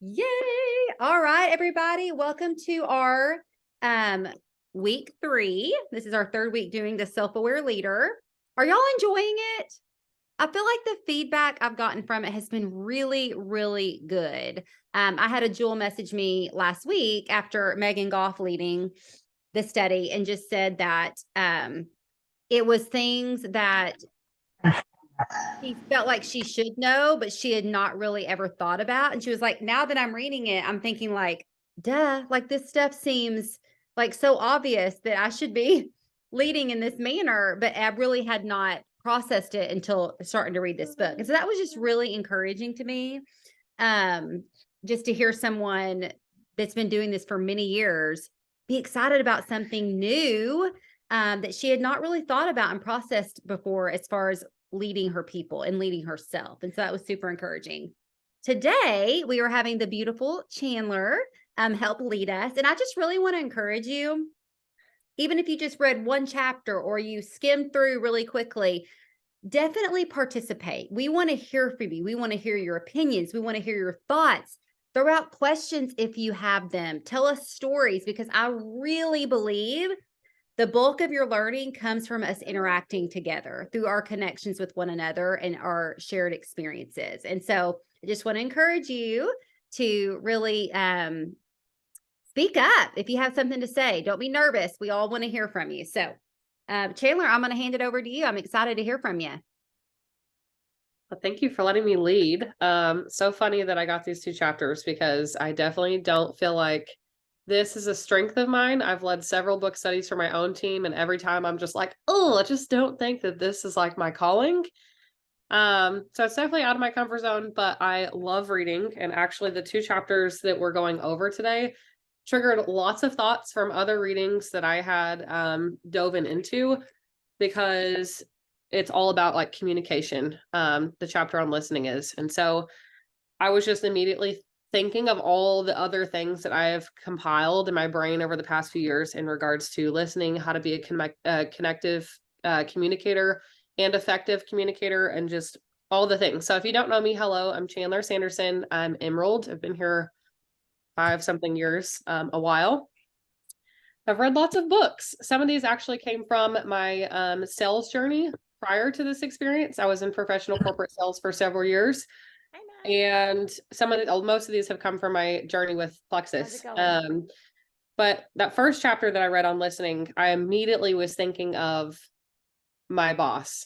Yay! All right, everybody. Welcome to our week 3. This is our third week doing the self-aware leader. Are y'all enjoying it? I feel like the feedback I've gotten from it has been really, really good. I had a Jewel message me last week after Megan Goff leading the study and just said that it was things that she felt like she should know, but she had not really ever thought about. And she was like, now that I'm reading it, I'm thinking like, duh, like this stuff seems like so obvious that I should be leading in this manner, but I really had not processed it until starting to read this book. And so that was just really encouraging to me. Just to hear someone that's been doing this for many years be excited about something new that she had not really thought about and processed before as far as leading her people and leading herself. And so that was super encouraging. Today, we are having the beautiful Chandler help lead us. And I just really want to encourage you, even if you just read one chapter or you skimmed through really quickly, definitely participate. We want to hear from you. We want to hear your opinions. We want to hear your thoughts. Throw out questions if you have them. Tell us stories, because I really believe the bulk of your learning comes from us interacting together through our connections with one another and our shared experiences. And so I just want to encourage you to really speak up if you have something to say. Don't be nervous. We all want to hear from you. So Chandler, I'm going to hand it over to you. I'm excited to hear from you. Well, thank you for letting me lead. So funny that I got these 2 chapters, because I definitely don't feel like this is a strength of mine. I've led several book studies for my own team, and every time I'm just like, oh, I just don't think that this is like my calling. So it's definitely out of my comfort zone, but I love reading. And actually, the 2 chapters that we're going over today triggered lots of thoughts from other readings that I had dove into, because it's all about like communication. The chapter on listening is. And so I was just immediately thinking of all the other things that I have compiled in my brain over the past few years in regards to listening, how to be a connective communicator and effective communicator, and just all the things. So if you don't know me, hello, I'm Chandler Sanderson. I'm Emerald. I've been here 5-something years, a while. I've read lots of books. Some of these actually came from my sales journey prior to this experience. I was in professional corporate sales for several years. And most of these have come from my journey with Plexus. But that first chapter that I read on listening, I immediately was thinking of my boss.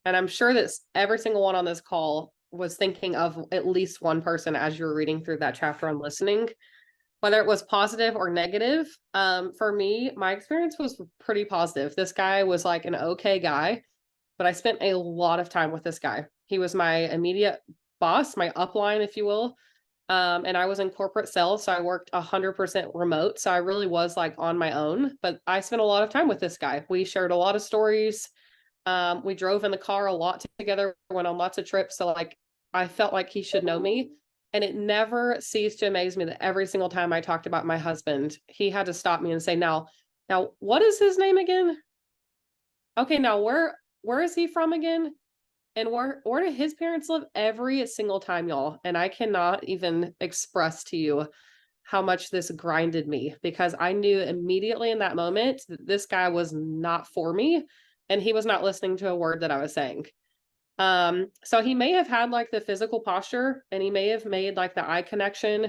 And I'm sure that every single one on this call was thinking of at least one person as you were reading through that chapter on listening, whether it was positive or negative. For me, my experience was pretty positive. This guy was like an okay guy, but I spent a lot of time with this guy. He was my immediate boss, my upline, if you will. And I was in corporate sales, so I worked 100% remote. So I really was like on my own, but I spent a lot of time with this guy. We shared a lot of stories. We drove in the car a lot together, went on lots of trips. So like, I felt like he should know me. And it never ceased to amaze me that every single time I talked about my husband, he had to stop me and say, now, what is his name again? Okay, now where is he from again? And where do his parents live? Every single time, y'all. And I cannot even express to you how much this grinded me, because I knew immediately in that moment that this guy was not for me, and he was not listening to a word that I was saying. So he may have had like the physical posture, and he may have made like the eye connection,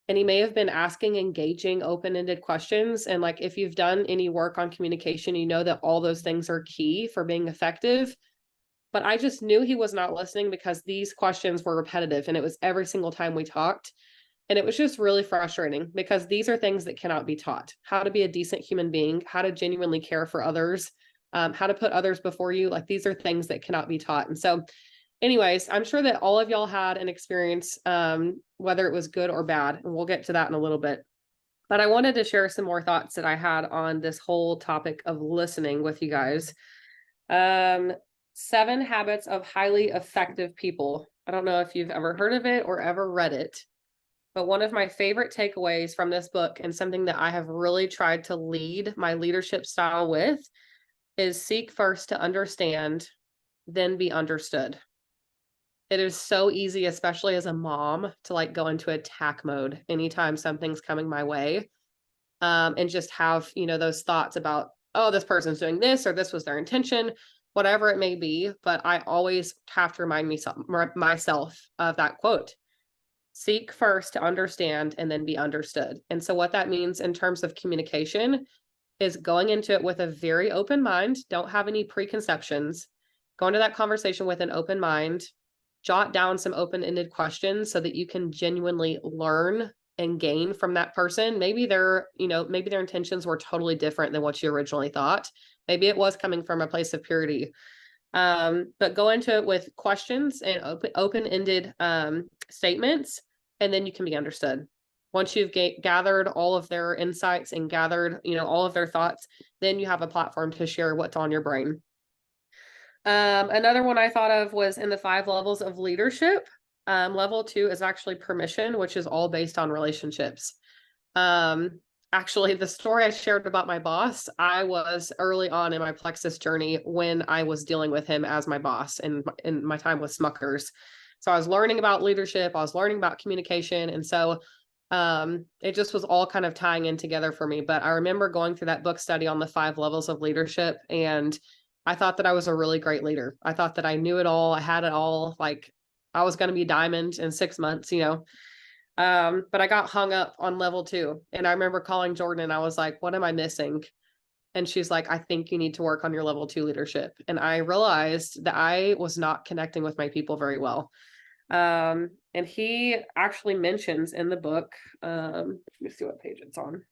and he may have been asking engaging, open-ended questions. And like, if you've done any work on communication, you know that all those things are key for being effective. But I just knew he was not listening, because these questions were repetitive, and it was every single time we talked. And it was just really frustrating, because these are things that cannot be taught: how to be a decent human being, how to genuinely care for others, how to put others before you. Like, these are things that cannot be taught. And so anyways, I'm sure that all of y'all had an experience, whether it was good or bad, and we'll get to that in a little bit. But I wanted to share some more thoughts that I had on this whole topic of listening with you guys. 7 Habits of Highly Effective People. I don't know if you've ever heard of it or ever read it, but one of my favorite takeaways from this book, and something that I have really tried to lead my leadership style with, is seek first to understand, then be understood. It is so easy, especially as a mom, to like go into attack mode anytime something's coming my way. And just have, those thoughts about, oh, this person's doing this, or this was their intention, whatever it may be. But I always have to remind myself of that quote: seek first to understand and then be understood. And so what that means in terms of communication is going into it with a very open mind. Don't have any preconceptions. Go into that conversation with an open mind. Jot down some open-ended questions so that you can genuinely learn and gain from that person. Maybe their intentions were totally different than what you originally thought. Maybe it was coming from a place of purity. But go into it with questions and open-ended statements, and then you can be understood. Once you've gathered all of their insights and gathered, all of their thoughts, then you have a platform to share what's on your brain. Another one I thought of was in the 5 levels of leadership. Level 2 is actually permission, which is all based on relationships. Actually, the story I shared about my boss, I was early on in my Plexus journey when I was dealing with him as my boss in my time with Smuckers. So I was learning about leadership, I was learning about communication. And so it just was all kind of tying in together for me. But I remember going through that book study on the 5 levels of leadership, and I thought that I was a really great leader. I thought that I knew it all. I had it all. Like I was going to be diamond in 6 months, but I got hung up on level 2. And I remember calling Jordan and I was like, what am I missing? And she's like, I think you need to work on your level 2 leadership. And I realized that I was not connecting with my people very well. And he actually mentions in the book, let me see what page it's on.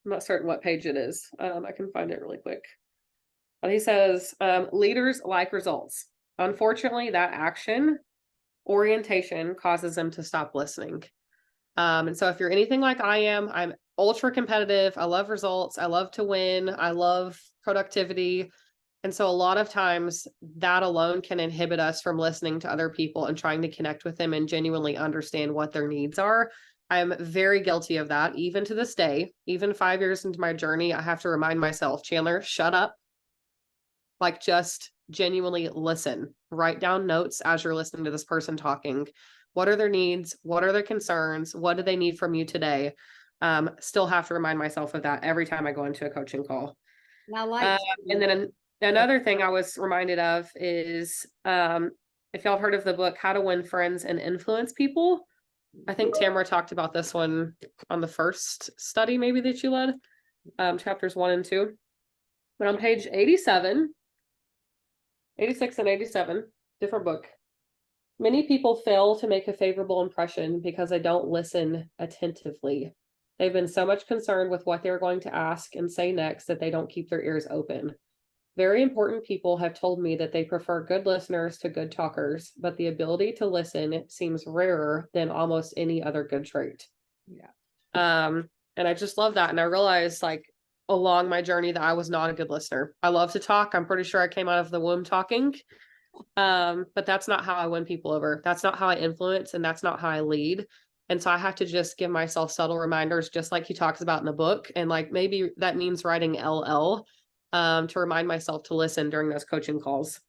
I'm not certain what page it is. I can find it really quick. But he says, leaders like results. Unfortunately, that action orientation causes them to stop listening. And so if you're anything like I am, I'm ultra competitive. I love results. I love to win. I love productivity. And so a lot of times that alone can inhibit us from listening to other people and trying to connect with them and genuinely understand what their needs are. I'm very guilty of that, even to this day. Even 5 years into my journey, I have to remind myself, Chandler, shut up. Like, just genuinely listen. Write down notes as you're listening to this person talking. What are their needs? What are their concerns? What do they need from you today? Still have to remind myself of that every time I go into a coaching call. And then another thing I was reminded of is, if y'all have heard of the book, How to Win Friends and Influence People. I think Tamara talked about this one on the first study maybe that you led, chapters 1 and 2. But on page 86 and 87, different book. Many people fail to make a favorable impression because they don't listen attentively. They've been so much concerned with what they're going to ask and say next that they don't keep their ears open. Very important people have told me that they prefer good listeners to good talkers, but the ability to listen seems rarer than almost any other good trait. Yeah. And I just love that. And I realized, like, along my journey that I was not a good listener. I love to talk. I'm pretty sure I came out of the womb talking. But that's not how I win people over. That's not how I influence, and that's not how I lead. And so I have to just give myself subtle reminders, just like he talks about in the book. And like, maybe that means writing LL, to remind myself to listen during those coaching calls.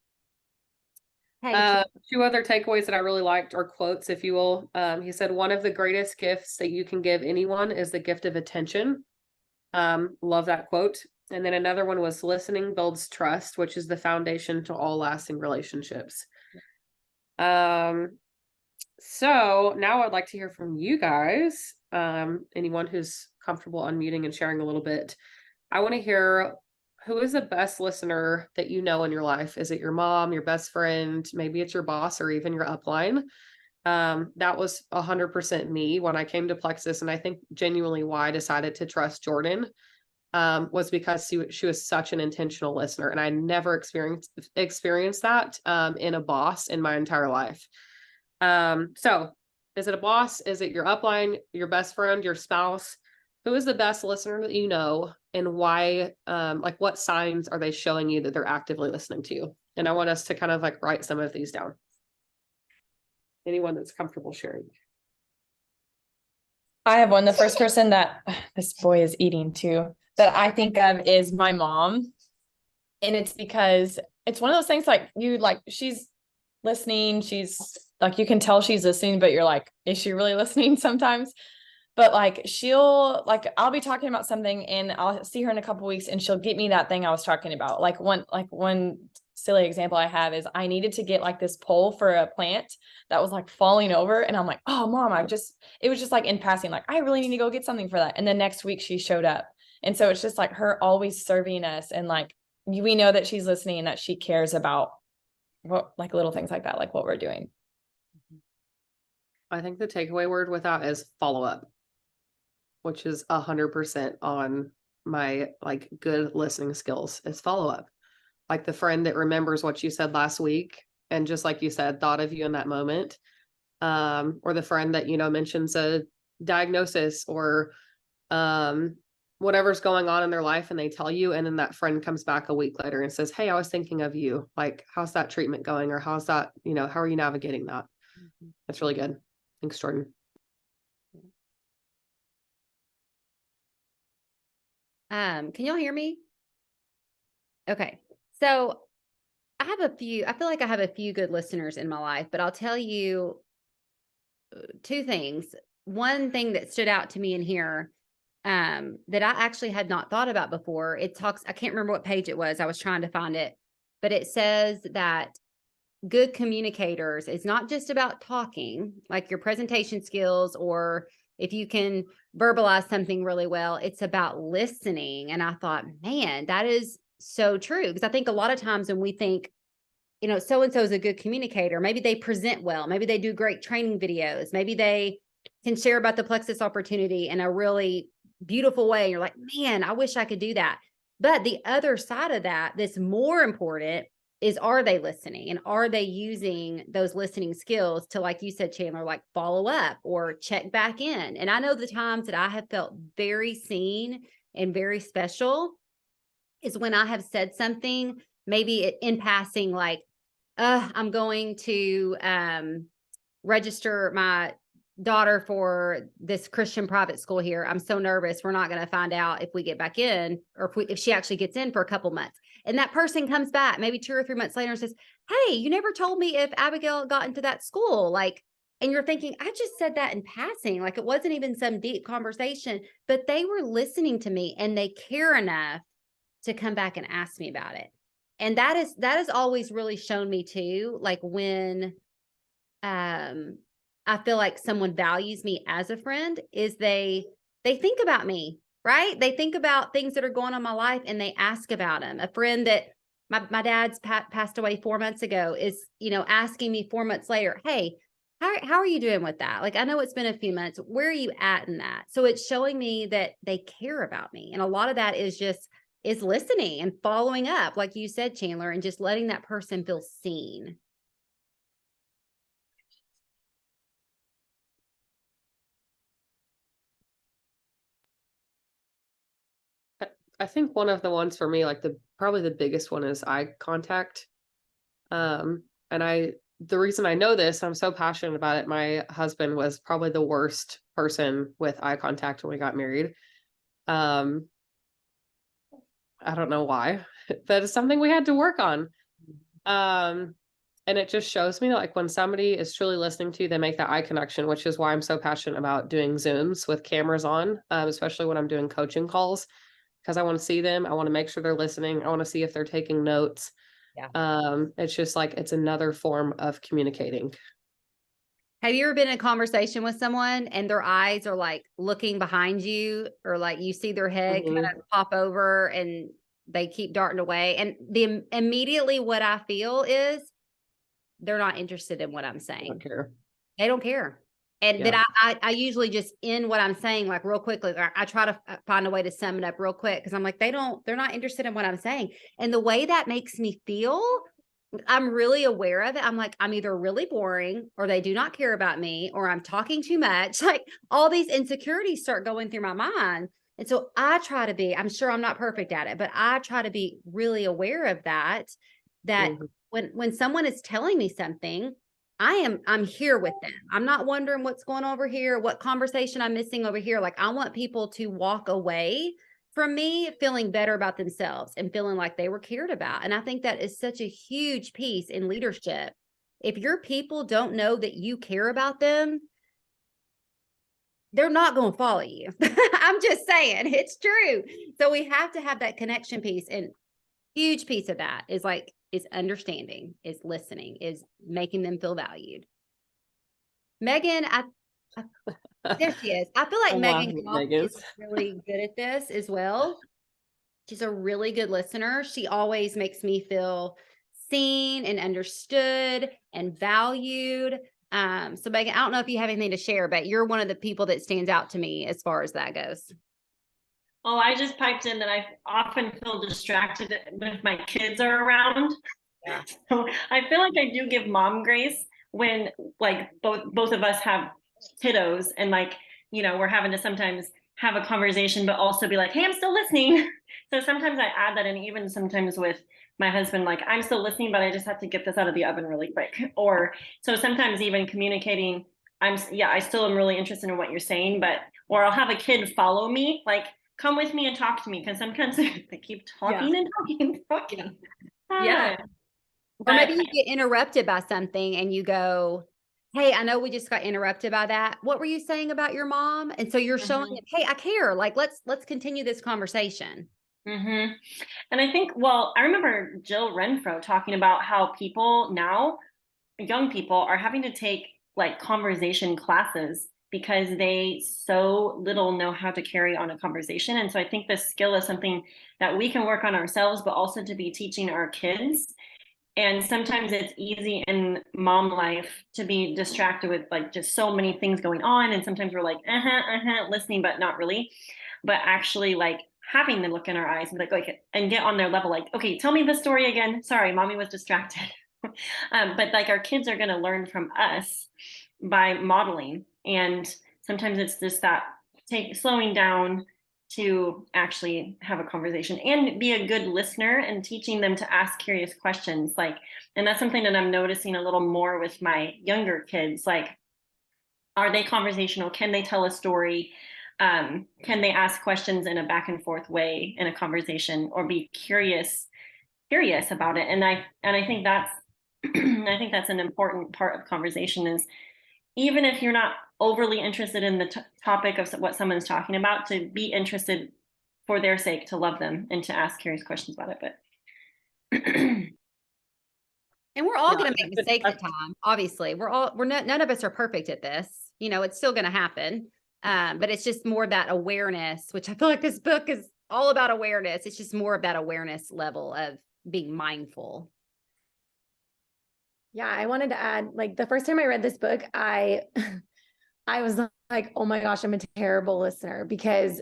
Hey, 2 other takeaways that I really liked, or quotes, if you will. He said, one of the greatest gifts that you can give anyone is the gift of attention. Love that quote. And then another one was, listening builds trust, which is the foundation to all lasting relationships. So now I'd like to hear from you guys. Anyone who's comfortable unmuting and sharing a little bit. I want to hear, who is the best listener that you know in your life? Is it your mom, your best friend? Maybe it's your boss or even your upline. That was 100% me when I came to Plexus. And I think genuinely why I decided to trust Jordan, was because she was such an intentional listener. And I never experienced that, in a boss in my entire life. So is it a boss? Is it your upline, your best friend, your spouse? Who is the best listener that you know, and why? Like, what signs are they showing you that they're actively listening to you? And I want us to kind of like write some of these down. Anyone that's comfortable sharing. I have one. The first person that this boy is eating too, that I think of is my mom. And it's because it's one of those things like she's listening, she's like, you can tell she's listening, but you're like, is she really listening sometimes? But like, I'll be talking about something and I'll see her in a couple weeks and she'll get me that thing I was talking about. Like one silly example I have is I needed to get like this pole for a plant that was like falling over. And I'm like, oh mom, it was just like in passing, like, I really need to go get something for that. And then next week she showed up. And so it's just like her always serving us. And like, we know that she's listening and that she cares about what, like little things like that, like what we're doing. I think the takeaway word with that is follow up, which is 100% on my like good listening skills is follow up. Like the friend that remembers what you said last week and just like you said, thought of you in that moment. Or the friend that, mentions a diagnosis or whatever's going on in their life and they tell you, and then that friend comes back a week later and says, hey, I was thinking of you. Like, how's that treatment going? Or how's that, how are you navigating that? That's really good. Thanks, Jordan. Can y'all hear me? Okay. So I feel like I have a few good listeners in my life, but I'll tell you two things. One thing that stood out to me in here, that I actually had not thought about before. I can't remember what page it was. I was trying to find it, but it says that good communicators is not just about talking, like your presentation skills, or if you can verbalize something really well, it's about listening. And I thought, man, that is so true. Because I think a lot of times when we think, so-and-so is a good communicator, maybe they present well, maybe they do great training videos, maybe they can share about the Plexus opportunity in a really beautiful way. You're like, man, I wish I could do that. But the other side of that, that's more important, is are they listening, and are they using those listening skills to, like you said, Chandler, like follow up or check back in. And I know the times that I have felt very seen and very special is when I have said something, maybe in passing, like, I'm going to register my daughter for this Christian private school here. I'm so nervous. We're not going to find out if we get back in, or if she actually gets in for a couple months. And that person comes back maybe 2 or 3 months later and says, hey, you never told me if Abigail got into that school. Like, and you're thinking, I just said that in passing. Like, it wasn't even some deep conversation, but they were listening to me and they care enough to come back and ask me about it. And that has always really shown me too, like when, I feel like someone values me as a friend, is they think about me, right? They think about things that are going on in my life and they ask about them. A friend that my dad's passed away 4 months ago is, asking me 4 months later, hey, how are you doing with that? Like, I know it's been a few months. Where are you at in that? So it's showing me that they care about me. And a lot of that is listening and following up, like you said, Chandler, and just letting that person feel seen. I think one of the ones for me, like probably the biggest one, is eye contact. And the reason I know this, I'm so passionate about it. My husband was probably the worst person with eye contact when we got married. I don't know why. That is something we had to work on. And it just shows me that, like, when somebody is truly listening to you, they make that eye connection, which is why I'm so passionate about doing Zooms with cameras on, especially when I'm doing coaching calls, because I want to see them. I want to make sure they're listening. I want to see if they're taking notes. Yeah. It's just like, it's another form of communicating. Have you ever been in a conversation with someone and their eyes are like looking behind you, or like you see their head kind of pop over and they keep darting away? And immediately what I feel is they're not interested in what I'm saying. Don't care. They don't care. And Yeah. then I usually just end what I'm saying, like real quickly. I try to find a way to sum it up real quick, because I'm like, they're not interested in what I'm saying. And the way that makes me feel, I'm really aware of it. I'm like, I'm either really boring, or they do not care about me, or I'm talking too much. Like, all these insecurities start going through my mind. And so I try to be, I'm sure I'm not perfect at it, but I try to be really aware of that when someone is telling me something, I'm here with them. I'm not wondering what's going on over here, what conversation I'm missing over here. Like, I want people to walk away for me, feeling better about themselves and feeling like they were cared about. And I think that is such a huge piece in leadership. If your people don't know that you care about them, they're not going to follow you. I'm just saying, it's true. So we have to have that connection piece. And huge piece of that is understanding, is listening, is making them feel valued. Megan, there she is. I feel like I'm Megan laughing at Goff Megan. is really good at this as well. She's a really good listener. She always makes me feel seen and understood and valued. So Megan, I don't know if you have anything to share, but you're one of the people that stands out to me as far as that goes. Oh, I just piped in that I often feel distracted if my kids are around. Yeah. So I feel like I do give mom grace when like both of us have kiddos and like, you know, we're having to sometimes have a conversation, but also be like, hey, I'm still listening. So sometimes I add that in, even sometimes with my husband, like I'm still listening, but I just have to get this out of the oven really quick. Or so sometimes even communicating, I still am really interested in what you're saying, but, or I'll have a kid follow me, like, come with me and talk to me, because sometimes they keep talking and talking and talking. Yeah. Or maybe you get interrupted by something and you go, hey, I know we just got interrupted by that. What were you saying about your mom? And so you're showing them, hey, I care. Like, let's continue this conversation. Mm-hmm. And I think, well, I remember Jill Renfro talking about how people now, young people, are having to take like conversation classes because they so little know how to carry on a conversation. And so I think this skill is something that we can work on ourselves, but also to be teaching our kids. And sometimes it's easy in mom life to be distracted with like just so many things going on. And sometimes we're like, listening, but not really. But actually like having them look in our eyes and be like, okay, and get on their level, like, okay, tell me the story again. Sorry, mommy was distracted. But like our kids are going to learn from us by modeling. And sometimes it's just that slowing down to actually have a conversation and be a good listener and teaching them to ask curious questions. Like, and that's something that I'm noticing a little more with my younger kids. Like, are they conversational? Can they tell a story? Can they ask questions in a back and forth way in a conversation, or be curious about it? And I think that's I think that's an important part of conversation, is even if you're not overly interested in the topic of what someone's talking about, to be interested for their sake, to love them and to ask curious questions about it. But and we're all going to make mistakes at times. Obviously, none of us are perfect at this. You know, it's still going to happen. But it's just more of that awareness, which I feel like this book is all about awareness. It's just more of that awareness level of being mindful. Yeah, I wanted to add, like, the first time I read this book, I was like, oh my gosh, I'm a terrible listener, because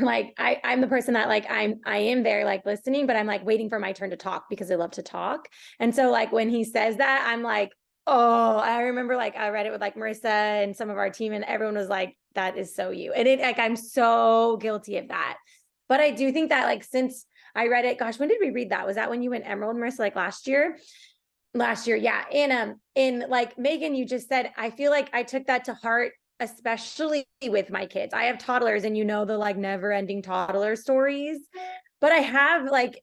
like I'm the person that like I am there like listening, but I'm like waiting for my turn to talk because I love to talk. And so like when he says that, I'm like, oh, I remember like I read it with like Marissa and some of our team, and everyone was like, that is so you. And it like I'm so guilty of that. But I do think that like since I read it, gosh, when did we read that? Was that when you went Emerald, Marissa, like last year? Last year, yeah. And like Megan, you just said, I feel like I took that to heart, especially with my kids. I have toddlers, and you know the like never ending toddler stories, but I have like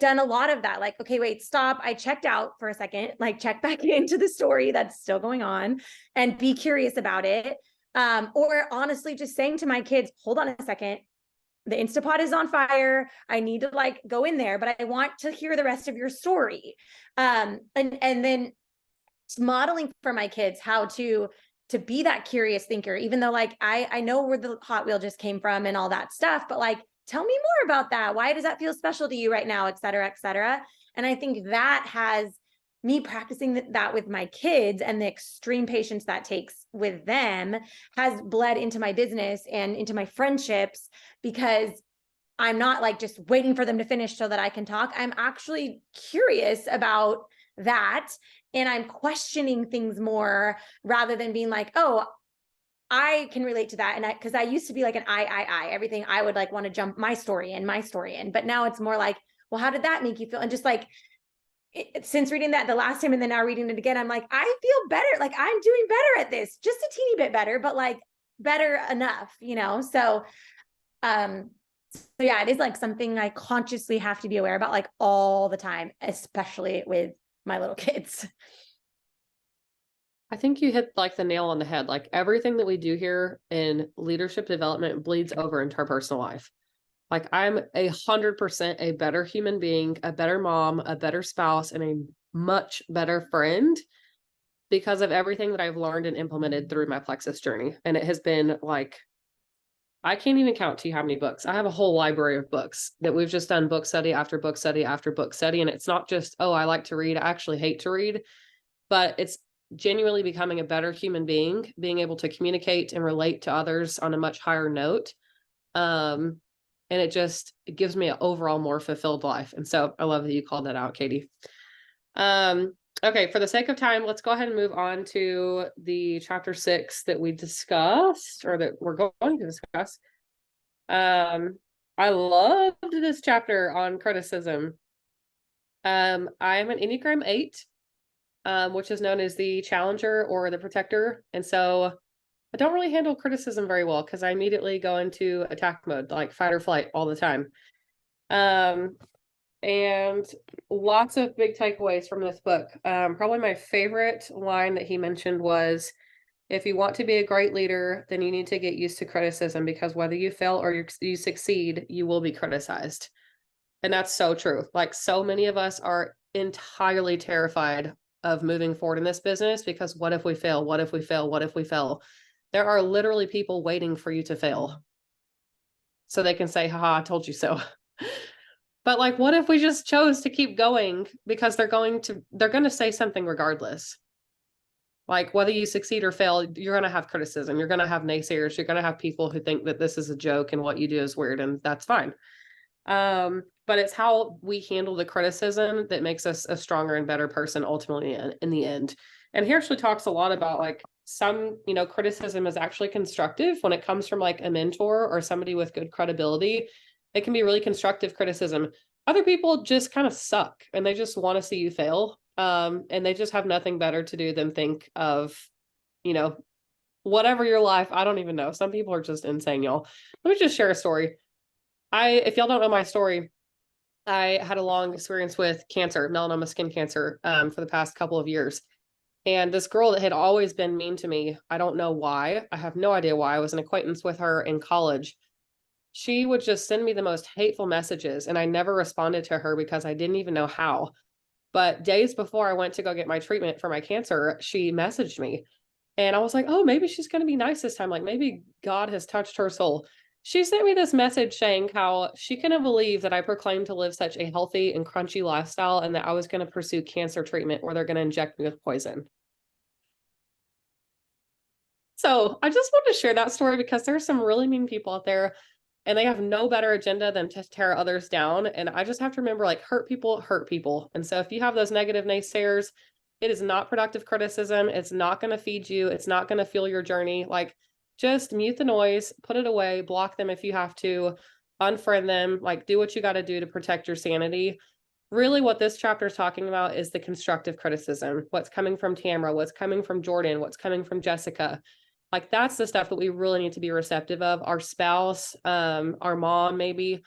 done a lot of that. Like, okay, wait, stop. I checked out for a second, like check back into the story that's still going on and be curious about it. Or honestly, just saying to my kids, hold on a second. The Instapot is on fire. I need to like go in there, but I want to hear the rest of your story. And then modeling for my kids how to be that curious thinker, even though like I know where the Hot Wheel just came from and all that stuff, but like, tell me more about that. Why does that feel special to you right now, et cetera, et cetera. And I think that has me practicing that with my kids, and the extreme patience that takes with them has bled into my business and into my friendships, because I'm not like just waiting for them to finish so that I can talk. I'm actually curious about that. And I'm questioning things more, rather than being like, oh, I can relate to that. And because I used to be like an I, everything I would like want to jump my story in. But now it's more like, well, how did that make you feel? And just like, since reading that the last time and then now reading it again, I'm like, I feel better. Like I'm doing better at this, just a teeny bit better, but like better enough, you know? So So yeah, it is like something I consciously have to be aware about like all the time, especially with my little kids. I think you hit like the nail on the head. Like everything that we do here in leadership development bleeds over into our personal life. Like I'm 100% a better human being, a better mom, a better spouse, and a much better friend because of everything that I've learned and implemented through my Plexus journey. And it has been like, I can't even count to you how many books. I have a whole library of books that we've just done book study after book study after book study. And it's not just, oh, I like to read. I actually hate to read, but it's genuinely becoming a better human being, being able to communicate and relate to others on a much higher note. And it gives me an overall more fulfilled life. And so I love that you called that out, Katie. Okay, for the sake of time, let's go ahead and move on to the chapter 6 that we discussed, or that we're going to discuss. I loved this chapter on criticism. I am an Enneagram 8, which is known as the challenger or the protector. And so I don't really handle criticism very well because I immediately go into attack mode, like fight or flight all the time. And lots of big takeaways from this book. Probably my favorite line that he mentioned was, if you want to be a great leader, then you need to get used to criticism, because whether you fail or you succeed, you will be criticized. And that's so true. Like so many of us are entirely terrified of moving forward in this business because what if we fail? What if we fail? What if we fail? There are literally people waiting for you to fail so they can say, haha, I told you so. But like, what if we just chose to keep going because they're going to say something regardless. Like whether you succeed or fail, you're going to have criticism. You're going to have naysayers. You're going to have people who think that this is a joke and what you do is weird, and that's fine. But it's how we handle the criticism that makes us a stronger and better person ultimately in the end. And he actually talks a lot about like some, criticism is actually constructive when it comes from like a mentor or somebody with good credibility. It can be really constructive criticism. Other people just kind of suck and they just want to see you fail. And they just have nothing better to do than think of, whatever your life. I don't even know. Some people are just insane, y'all. Let me just share a story. If y'all don't know my story, I had a long experience with cancer, melanoma skin cancer, for the past couple of years. And this girl that had always been mean to me, I don't know why. I have no idea why. I was an acquaintance with her in college. She would just send me the most hateful messages, and I never responded to her because I didn't even know how. But days before I went to go get my treatment for my cancer, she messaged me. And I was like, oh, maybe she's going to be nice this time. Like maybe God has touched her soul. She sent me this message saying how she couldn't believe that I proclaimed to live such a healthy and crunchy lifestyle and that I was going to pursue cancer treatment where they're going to inject me with poison. So I just want to share that story because there's some really mean people out there and they have no better agenda than to tear others down. And I just have to remember, like, hurt people hurt people. And so if you have those negative naysayers, it is not productive criticism. It's not going to feed you. It's not going to fuel your journey. Like, just mute the noise, put it away, block them if you have to, unfriend them, like do what you got to do to protect your sanity. Really what this chapter is talking about is the constructive criticism, what's coming from Tamara, what's coming from Jordan, what's coming from Jessica. Like that's the stuff that we really need to be receptive of, our spouse, our mom, maybe,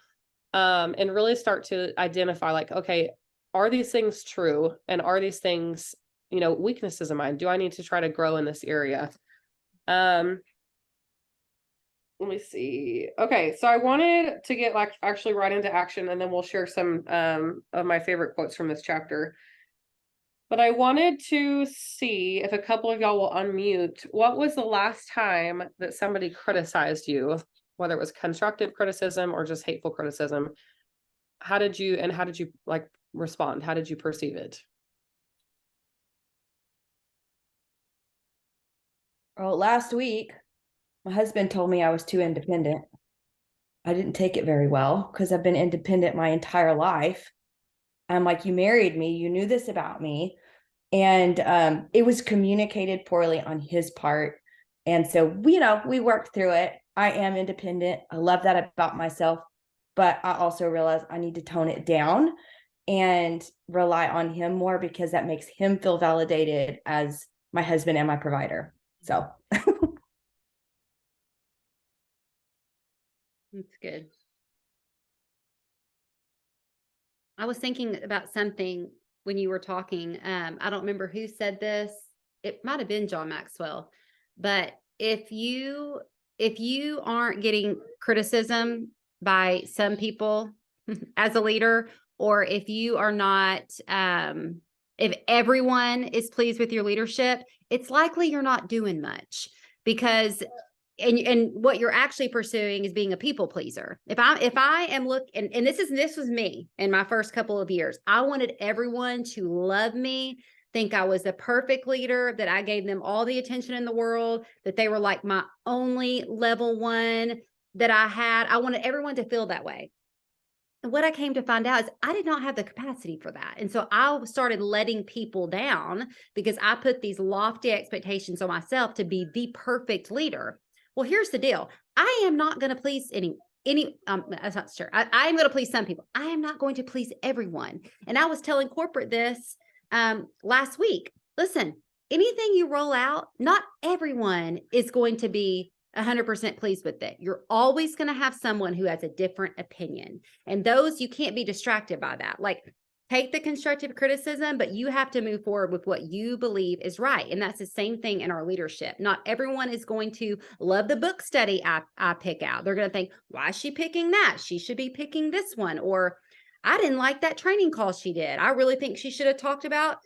and really start to identify like, okay, are these things true? And are these things, weaknesses of mine? Do I need to try to grow in this area? Let me see. Okay, so I wanted to get like actually right into action, and then we'll share some of my favorite quotes from this chapter. But I wanted to see if a couple of y'all will unmute. What was the last time that somebody criticized you, whether it was constructive criticism or just hateful criticism? How did you like respond? How did you perceive it? Well, last week, my husband told me I was too independent. I didn't take it very well because I've been independent my entire life. I'm like, you married me, you knew this about me. And it was communicated poorly on his part. And so, we worked through it. I am independent. I love that about myself. But I also realized I need to tone it down and rely on him more because that makes him feel validated as my husband and my provider. So That's good. I was thinking about something when you were talking. I don't remember who said this. It might have been John Maxwell, but if you aren't getting criticism by some people as a leader, or if you are not, if everyone is pleased with your leadership, it's likely you're not doing much, because and what you're actually pursuing is being a people pleaser. If I am and this was me in my first couple of years. I wanted everyone to love me, think I was a perfect leader, that I gave them all the attention in the world, that they were like my only level one that I had. I wanted everyone to feel that way. And what I came to find out is I did not have the capacity for that. And so I started letting people down because I put these lofty expectations on myself to be the perfect leader. Well, here's the deal. I am not going to please that's not sure. I am going to please some people. I am not going to please everyone. And I was telling corporate this last week. Listen, anything you roll out, not everyone is going to be 100% pleased with it. You're always going to have someone who has a different opinion. And those, you can't be distracted by that. Like, take the constructive criticism, but you have to move forward with what you believe is right. And that's the same thing in our leadership. Not everyone is going to love the book study I pick out. They're going to think, why is she picking that? She should be picking this one. Or I didn't like that training call she did. I really think she should have talked about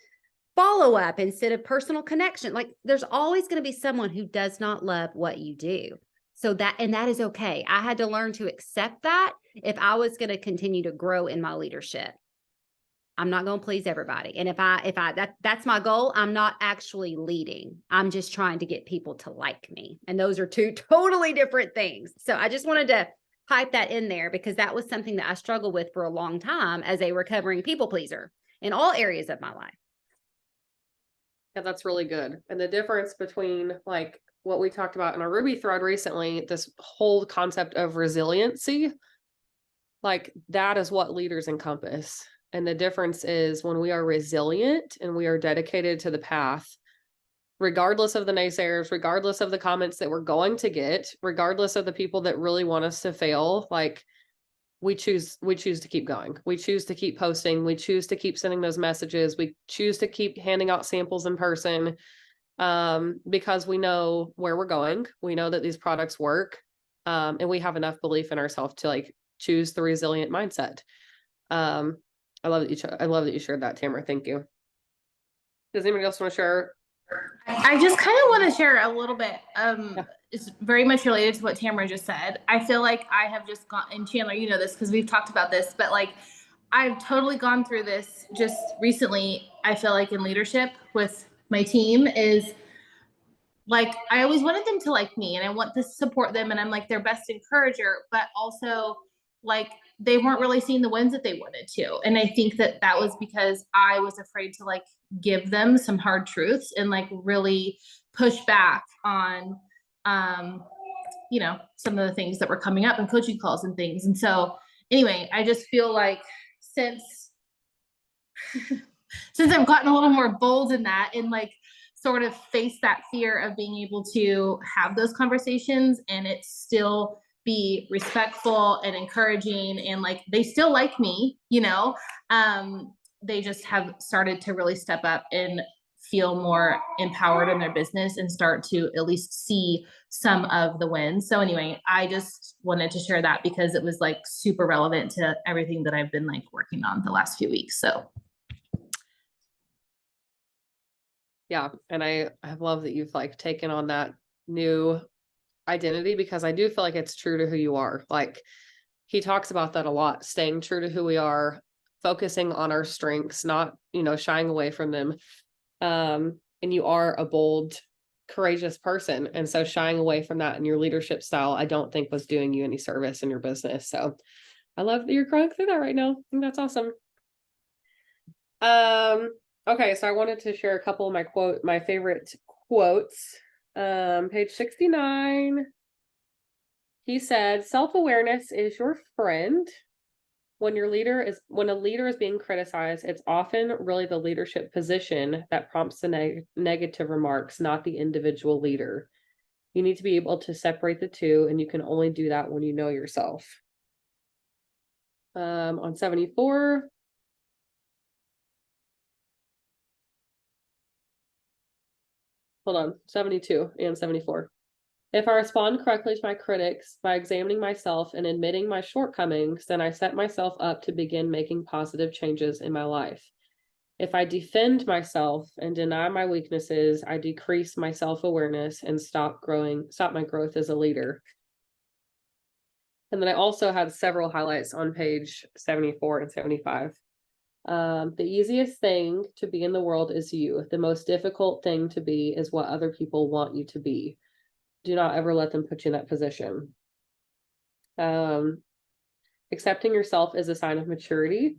follow up instead of personal connection. Like, there's always going to be someone who does not love what you do. So that is okay. I had to learn to accept that if I was going to continue to grow in my leadership. I'm not going to please everybody. And if that's my goal, I'm not actually leading. I'm just trying to get people to like me. And those are two totally different things. So I just wanted to pipe that in there because that was something that I struggled with for a long time as a recovering people pleaser in all areas of my life. Yeah, that's really good. And the difference between like what we talked about in our Ruby thread recently, this whole concept of resiliency, like that is what leaders encompass. And the difference is when we are resilient and we are dedicated to the path, regardless of the naysayers, regardless of the comments that we're going to get, regardless of the people that really want us to fail, like we choose to keep going. We choose to keep posting. We choose to keep sending those messages. We choose to keep handing out samples in person because we know where we're going. We know that these products work. And we have enough belief in ourselves to like choose the resilient mindset. I love that you shared that, Tamara. Thank you. Does anybody else want to share? I just kind of want to share a little bit. It's very much related to what Tamara just said. I feel like I have just gone, and Chandler, you know this because we've talked about this, but like I've totally gone through this just recently. I feel like in leadership with my team is like, I always wanted them to like me and I want to support them and I'm like their best encourager, but also like they weren't really seeing the wins that they wanted to. And I think that was because I was afraid to like give them some hard truths and like really push back on, you know, some of the things that were coming up in coaching calls and things. And so anyway, I just feel like since I've gotten a little more bold in that and like sort of face that fear of being able to have those conversations and it still be respectful and encouraging and like they still like me, you know, they just have started to really step up and feel more empowered in their business and start to at least see some of the wins. So anyway, I just wanted to share that because it was like super relevant to everything that I've been like working on the last few weeks. So yeah, and I love that you've like taken on that new identity because I do feel like it's true to who you are. Like he talks about that a lot, staying true to who we are, focusing on our strengths, not, you know, shying away from them. And you are a bold, courageous person. And so shying away from that in your leadership style, I don't think was doing you any service in your business. So I love that you're growing through that right now. I think that's awesome. Okay, so I wanted to share a couple of my favorite quotes. Page 69. He said, self-awareness is your friend. When a leader is being criticized, it's often really the leadership position that prompts the negative remarks, not the individual leader. You need to be able to separate the two, and you can only do that when you know yourself. On 74. Hold on, 72 and 74. If I respond correctly to my critics by examining myself and admitting my shortcomings, then I set myself up to begin making positive changes in my life. If I defend myself and deny my weaknesses, I decrease my self-awareness and stop my growth as a leader. And then I also had several highlights on page 74 and 75. The easiest thing to be in the world is you. The most difficult thing to be is what other people want you to be. Do not ever let them put you in that position. Accepting yourself is a sign of maturity.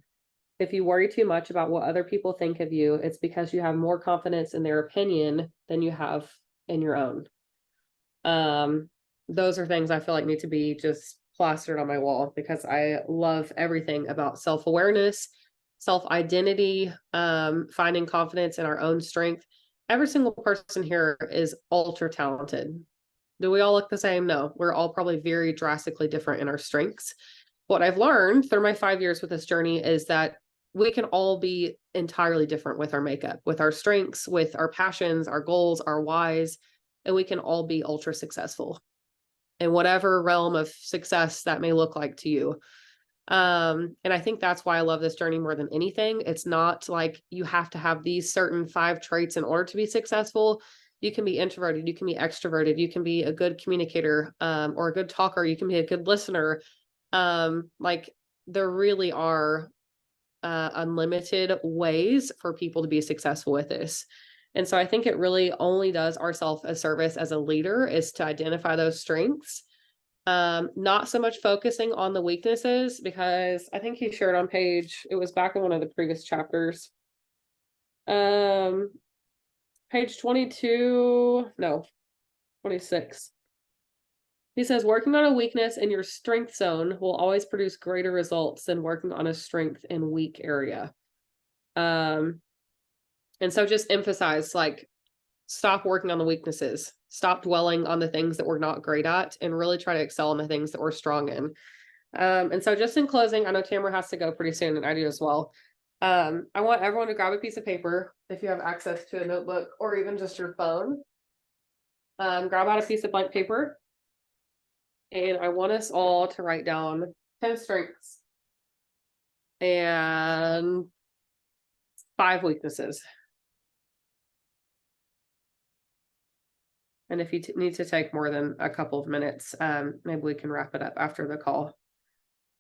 If you worry too much about what other people think of you, it's because you have more confidence in their opinion than you have in your own. Those are things I feel like need to be just plastered on my wall, because I love everything about self-awareness, self-identity, finding confidence in our own strength. Every single person here is ultra talented. Do we all look the same? No, we're all probably very drastically different in our strengths. What I've learned through my 5 years with this journey is that we can all be entirely different with our makeup, with our strengths, with our passions, our goals, our whys, and we can all be ultra successful in whatever realm of success that may look like to you. And I think that's why I love this journey more than anything. It's not like you have to have these certain 5 traits in order to be successful. You can be introverted, you can be extroverted, you can be a good communicator, or a good talker, you can be a good listener. Like there really are unlimited ways for people to be successful with this. And so I think it really only does ourselves a service as a leader is to identify those strengths. Not so much focusing on the weaknesses, because I think he shared on page, it was back in one of the previous chapters. Page 22, no, 26. He says, working on a weakness in your strength zone will always produce greater results than working on a strength and weak area. And so just emphasize, like, stop working on the weaknesses, stop dwelling on the things that we're not great at, and really try to excel in the things that we're strong in. And so just in closing, I know Tamara has to go pretty soon, and I do as well. I want everyone to grab a piece of paper if you have access to a notebook or even just your phone. Grab out a piece of blank paper. And I want us all to write down 10 strengths and 5 weaknesses. And if you need to take more than a couple of minutes, maybe we can wrap it up after the call.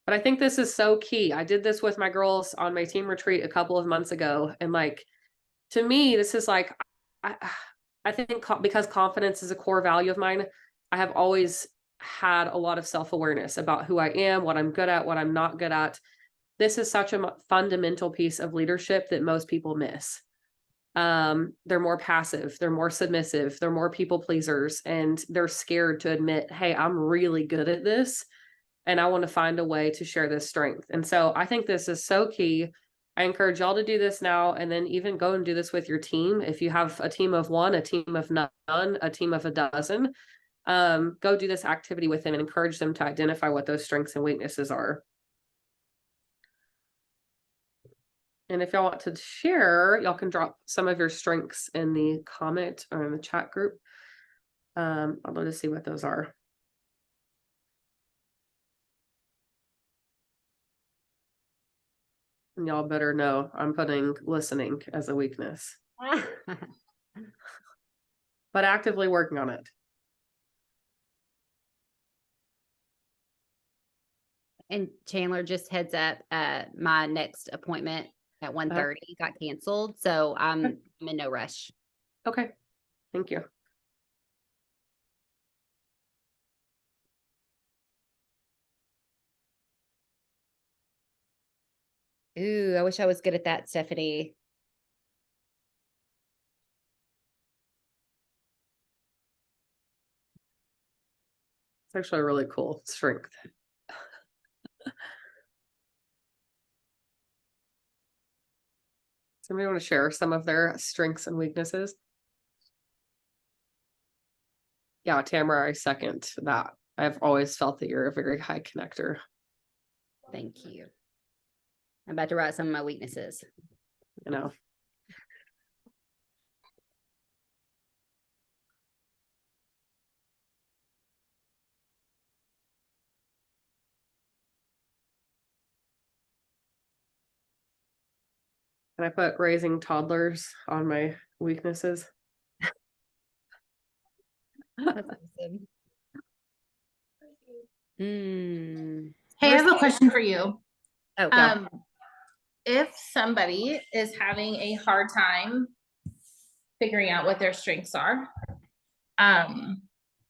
But I think this is so key. I did this with my girls on my team retreat a couple of months ago. And like, to me, this is like, I think because confidence is a core value of mine, I have always had a lot of self-awareness about who I am, what I'm good at, what I'm not good at. This is such a fundamental piece of leadership that most people miss. They're more passive, they're more submissive, they're more people pleasers, and they're scared to admit, hey, I'm really good at this, and I want to find a way to share this strength. And so I think this is so key. I encourage y'all to do this now, and then even go and do this with your team. If you have a team of 1, a team of none, a team of a dozen, go do this activity with them and encourage them to identify what those strengths and weaknesses are. And if y'all want to share, y'all can drop some of your strengths in the comment or in the chat group. I'd love to see what those are. And y'all better know I'm putting listening as a weakness, but actively working on it. And Chandler, just heads up, my next appointment at 1:30 got canceled. So I'm in no rush. Okay. Thank you. Ooh, I wish I was good at that, Stephanie. It's actually a really cool strength. Somebody want to share some of their strengths and weaknesses? yeah, Tamara, I second that. I've always felt that you're a very high connector. Thank you. I'm about to write some of my weaknesses. You know, can I put raising toddlers on my weaknesses? That's awesome. Hey, I have a question for you. Oh, go. If somebody is having a hard time figuring out what their strengths are,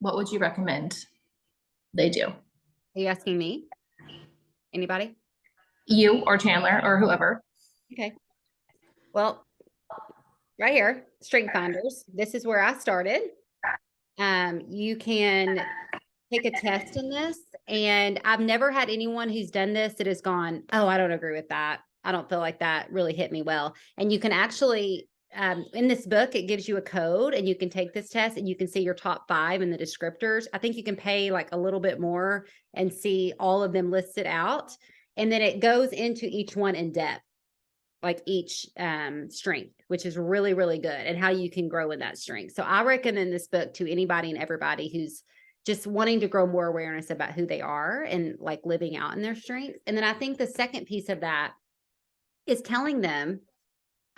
what would you recommend they do? Are you asking me? Anybody? You or Chandler or whoever. Okay. Well, right here, Strength Finders. This is where I started. You can take a test in this, and I've never had anyone who's done this that has gone, oh, I don't agree with that. I don't feel like that really hit me well. And you can actually, in this book, it gives you a code, and you can take this test and you can see your top 5 and the descriptors. I think you can pay like a little bit more and see all of them listed out. And then it goes into each one in depth, like each strength, which is really, really good, and how you can grow in that strength. So I recommend this book to anybody and everybody who's just wanting to grow more awareness about who they are and like living out in their strengths. And then I think the second piece of that is telling them,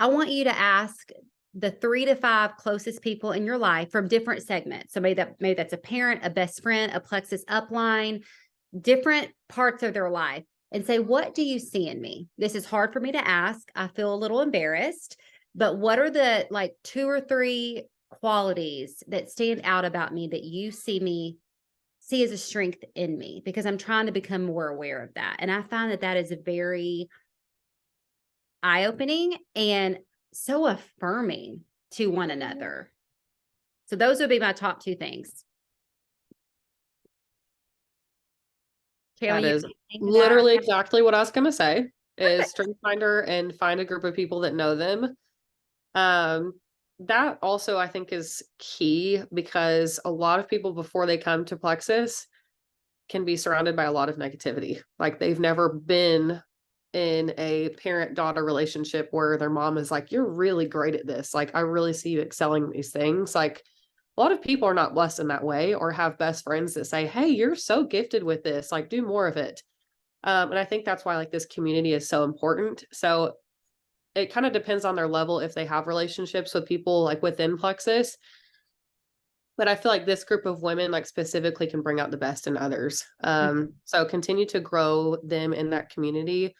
I want you to ask the 3 to 5 closest people in your life from different segments. So maybe that's a parent, a best friend, a plexus upline, different parts of their life, and say, what do you see in me? This is hard for me to ask. I feel a little embarrassed, but what are the like 2 or 3 qualities that stand out about me that you see as a strength in me? Because I'm trying to become more aware of that. And I find that that is very eye-opening and so affirming to one another. So those would be my top 2 things. That Taylor, is literally exactly what I was going to say, is Strength Finder and find a group of people that know them. That also I think is key, because a lot of people before they come to Plexus can be surrounded by a lot of negativity. Like they've never been in a parent-daughter relationship where their mom is like, you're really great at this. Like, I really see you excelling in these things. Like a lot of people are not blessed in that way, or have best friends that say, hey, you're so gifted with this, like do more of it. And I think that's why like this community is so important. So it kind of depends on their level if they have relationships with people like within Plexus. But I feel like this group of women like specifically can bring out the best in others. So continue to grow them in that community,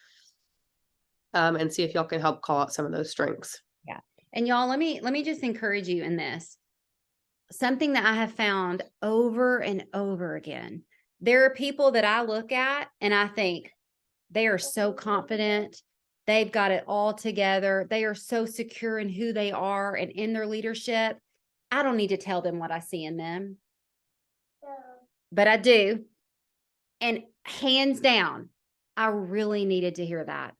and see if y'all can help call out some of those strengths. Yeah. And y'all, let me just encourage you in this. Something that I have found over and over again. There are people that I look at and I think they are so confident. They've got it all together. They are so secure in who they are and in their leadership. I don't need to tell them what I see in them, but I do. And hands down, I really needed to hear that.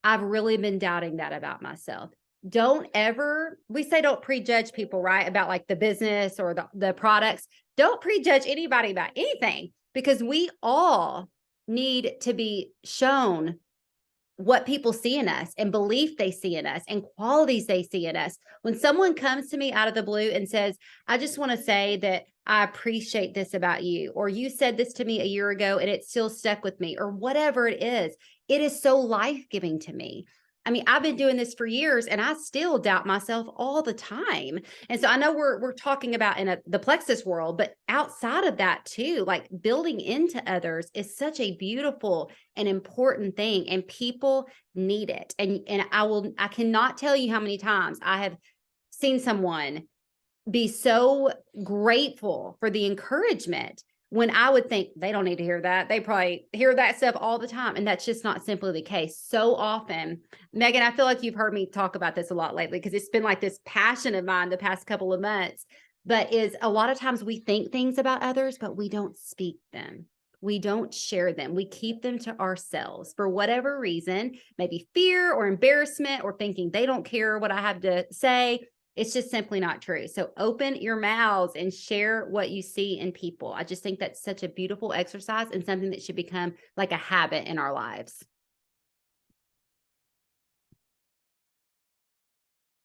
I've really been doubting that about myself. Don't ever, we say don't prejudge people, right? About like the business or the products. Don't prejudge anybody about anything, because we all need to be shown what people see in us and belief they see in us and qualities they see in us. When someone comes to me out of the blue and says, I just want to say that I appreciate this about you, or you said this to me a year ago and it still stuck with me, or whatever it is so life-giving to me. I mean, I've been doing this for years and I still doubt myself all the time. And so I know we're talking about in the Plexus world, but outside of that too, like building into others is such a beautiful and important thing, and people need it. And I cannot tell you how many times I have seen someone be so grateful for the encouragement when I would think they don't need to hear that. They probably hear that stuff all the time. And that's just not simply the case. So often, Megan, I feel like you've heard me talk about this a lot lately, because it's been like this passion of mine the past couple of months, but is a lot of times we think things about others, but we don't speak them. We don't share them. We keep them to ourselves for whatever reason, maybe fear or embarrassment or thinking they don't care what I have to say. It's just simply not true. So open your mouths and share what you see in people. I just think that's such a beautiful exercise and something that should become like a habit in our lives.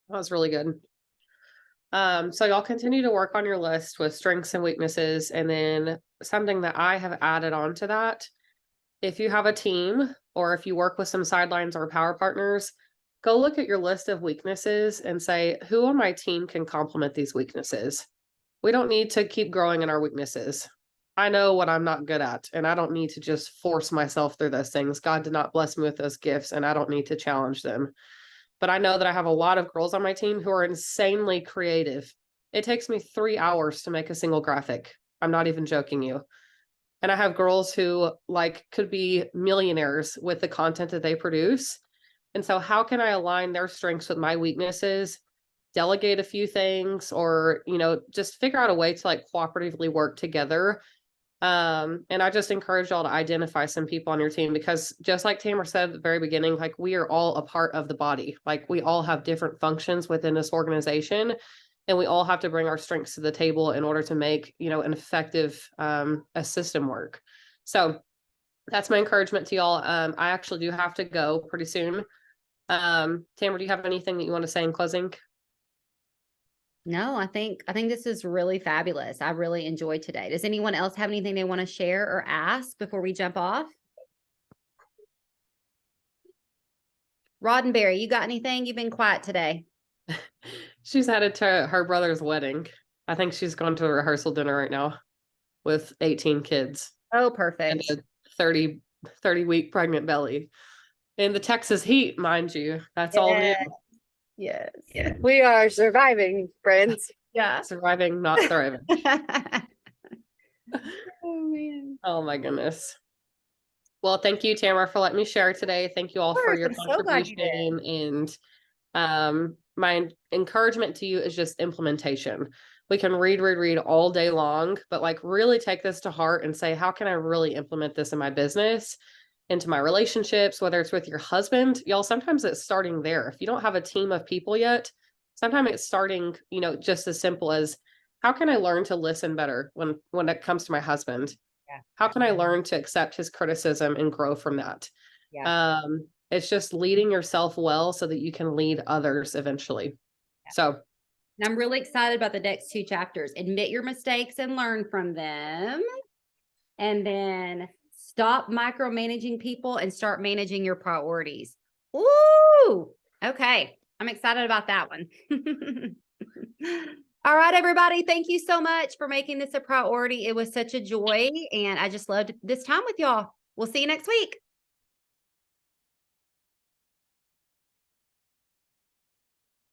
That was really good. So y'all continue to work on your list with strengths and weaknesses. And then something that I have added on to that, if you have a team or if you work with some sidelines or power partners, go look at your list of weaknesses and say, who on my team can complement these weaknesses? We don't need to keep growing in our weaknesses. I know what I'm not good at, and I don't need to just force myself through those things. God did not bless me with those gifts, and I don't need to challenge them. But I know that I have a lot of girls on my team who are insanely creative. It takes me 3 hours to make a single graphic. I'm not even joking you. And I have girls who like could be millionaires with the content that they produce. And so how can I align their strengths with my weaknesses, delegate a few things, or, just figure out a way to like cooperatively work together. And I just encourage y'all to identify some people on your team, because just like Tamara said at the very beginning, like we are all a part of the body. Like we all have different functions within this organization, and we all have to bring our strengths to the table in order to make, an effective a system work. So that's my encouragement to y'all. I actually do have to go pretty soon. Tamara, do you have anything that you want to say in closing? No, I think this is really fabulous. I really enjoyed today. Does anyone else have anything they want to share or ask before we jump off? Roddenberry, you got anything? You've been quiet today. She's headed to her brother's wedding. I think she's gone to a rehearsal dinner right now with 18 kids. Oh, perfect. And a 30 week pregnant belly. In the Texas heat, mind you. That's all new. Yes. Yeah. We are surviving, friends. Yeah. Surviving, not thriving. Oh, man. Oh my goodness. Well, thank you, Tamara, for letting me share today. Thank you all for your I'm so glad you did. contribution. And my encouragement to you is just implementation. We can read all day long, but like really take this to heart and say, how can I really implement this in my business, into my relationships, whether it's with your husband? Y'all, sometimes it's starting there. If you don't have a team of people yet, sometimes it's starting, just as simple as, how can I learn to listen better when it comes to my husband? Yeah. How can I learn to accept his criticism and grow from that? Yeah. It's just leading yourself well so that you can lead others eventually. Yeah. So And I'm really excited about the next 2 chapters. Admit your mistakes and learn from them. And then stop micromanaging people and start managing your priorities. Ooh, okay. I'm excited about that one. All right, everybody. Thank you so much for making this a priority. It was such a joy, and I just loved this time with y'all. We'll see you next week.